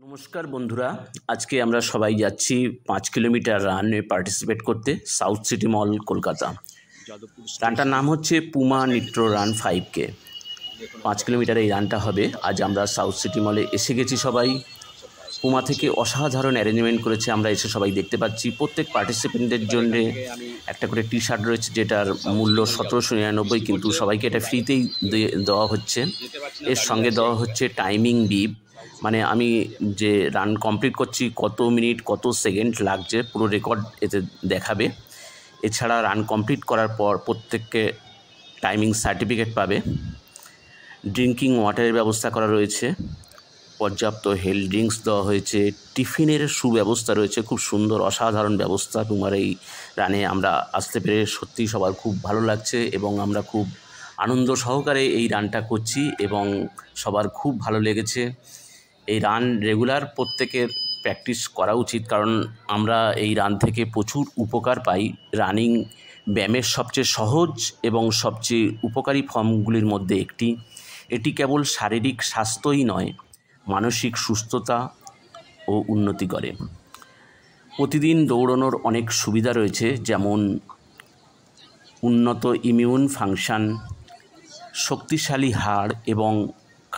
নমস্কার বন্ধুরা, আজকে আমরা সবাই যাচ্ছি 5 কিলোমিটার রানে পার্টিসিপেট করতে সাউথ সিটি মল কলকাতা। রানটার নাম হচ্ছে Puma nitro run 5K। 5 kilometre এই রানটা হবে। আজ আমরা সাউথ সিটি মলে এসে গেছি সবাই। পুমা থেকে অসাধারণ অ্যারেঞ্জমেন্ট করেছে, আমরা এসে সবাই দেখতে পাচ্ছি। প্রত্যেক পার্টিসিপেন্টদের জন্য একটা করে টি শার্ট রয়েছে, যেটার মূল্য 1799, কিন্তু সবাইকে এটা ফ্রিতেই দেওয়া হচ্ছে। এর সঙ্গে দেওয়া হচ্ছে টাইমিং বিপ, মানে আমি যে রান কমপ্লিট করছি কত মিনিট কত সেকেন্ড লাগছে পুরো রেকর্ড এতে দেখাবে। এছাড়া রান কমপ্লিট করার পর প্রত্যেককে টাইমিং সার্টিফিকেট পাবে। ড্রিঙ্কিং ওয়াটারের ব্যবস্থা করা রয়েছে, পর্যাপ্ত হেলথ ড্রিঙ্কস দেওয়া হয়েছে, টিফিনের সুব্যবস্থা রয়েছে, খুব সুন্দর অসাধারণ ব্যবস্থা। তোমার এই রানে আমরা আসতে পেরে সত্যিই সবার খুব ভালো লাগছে এবং আমরা খুব আনন্দ সহকারে এই রানটা করছি এবং সবার খুব ভালো লেগেছে। এই রান রেগুলার প্রত্যেকের প্র্যাকটিস করা উচিত, কারণ আমরা এই রান থেকে প্রচুর উপকার পাই। রানিং ব্যায়ামের সবচেয়ে সহজ এবং সবচেয়ে উপকারী ফর্মগুলির মধ্যে একটি। এটি কেবল শারীরিক স্বাস্থ্যই নয়, মানসিক সুস্থতা ও উন্নতি করে। প্রতিদিন দৌড়ানোর অনেক সুবিধা রয়েছে, যেমন উন্নত ইমিউন ফাংশন, শক্তিশালী হাড় এবং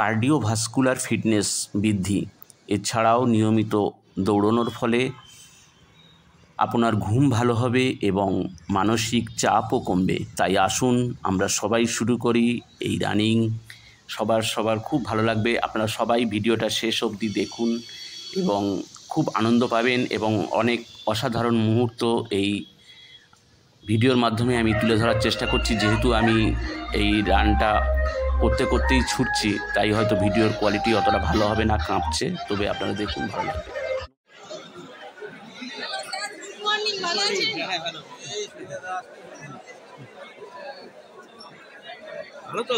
কার্ডিওভাস্কুলার ফিটনেস বৃদ্ধি। এছাড়াও নিয়মিত দৌড়ানোর ফলে আপনার ঘুম ভালো হবে এবং মানসিক চাপও কমবে। তাই আসুন আমরা সবাই শুরু করি এই রানিং। সবার খুব ভালো লাগবে। আপনারা সবাই ভিডিওটা শেষ অবধি দেখুন এবং খুব আনন্দ পাবেন এবং অনেক অসাধারণ মুহূর্ত এই ভিডিওর মাধ্যমে আমি তুলে ধরার চেষ্টা করছি। যেহেতু আমি এই রানটা করতেই ছুটছি, তাই হয়তো ভিডিওর কোয়ালিটি অতটা ভালো হবে না, কাঁপছে, তবে আপনারা দেখুন, ভালো লাগবে। ভালো তো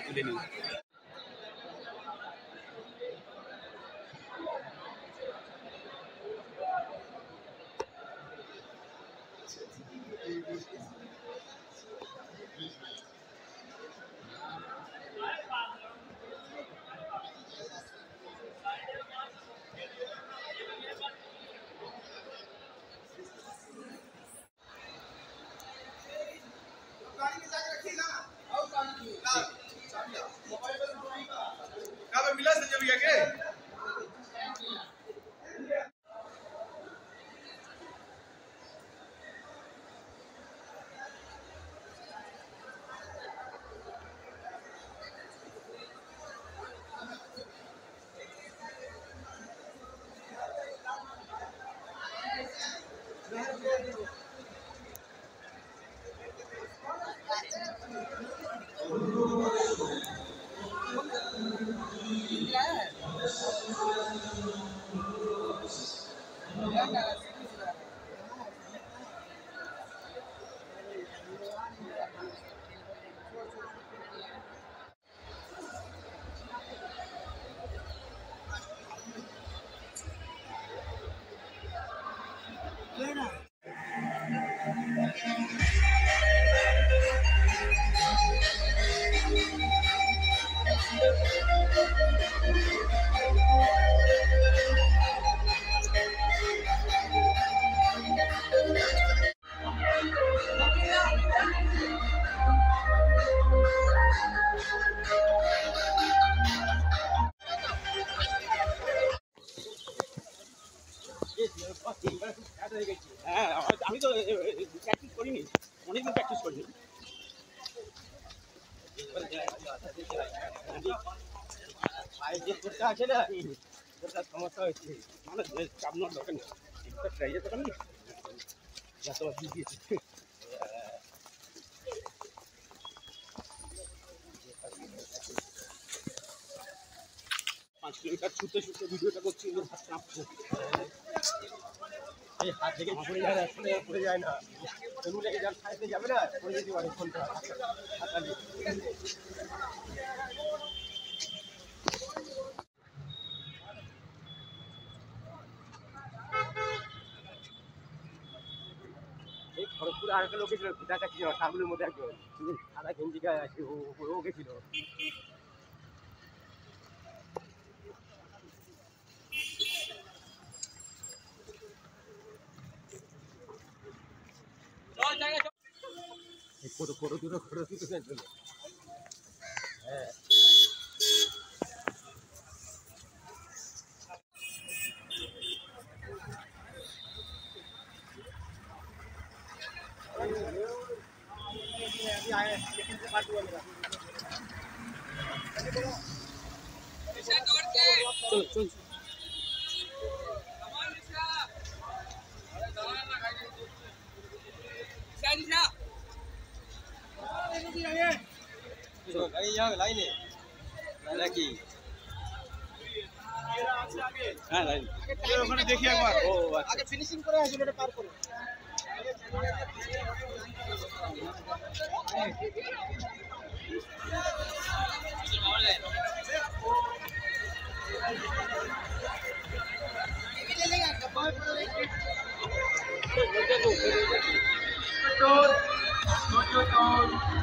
তুলে নিই। मिला संजय भैया के আমি তো প্র্যাকটিস করিনি, অনেকদিন প্র্যাকটিস করিনি। যে করতে আছে না, ওটা সমস্যা হয়েছে, মানে চাপ নেওয়ার দরকার নেই, ট্রাইজের দরকার নেই, দিয়েছে। 5 কিলোমিটার ছুটতে ভিডিওটা করছি, হাত থেকে পড়ে যায় না, যাবে না, পড়ে যেতে পারে ফোনটা। এই খড়গপুরে আর একটা লোক গেছিল, সাগুলের মধ্যে একজন সাদা গেঞ্জি গায়ে আছে, ও গেছিল। দেখি একবার আগে ফিনিশিং করে আসুন, এটা পার করুন। Betul.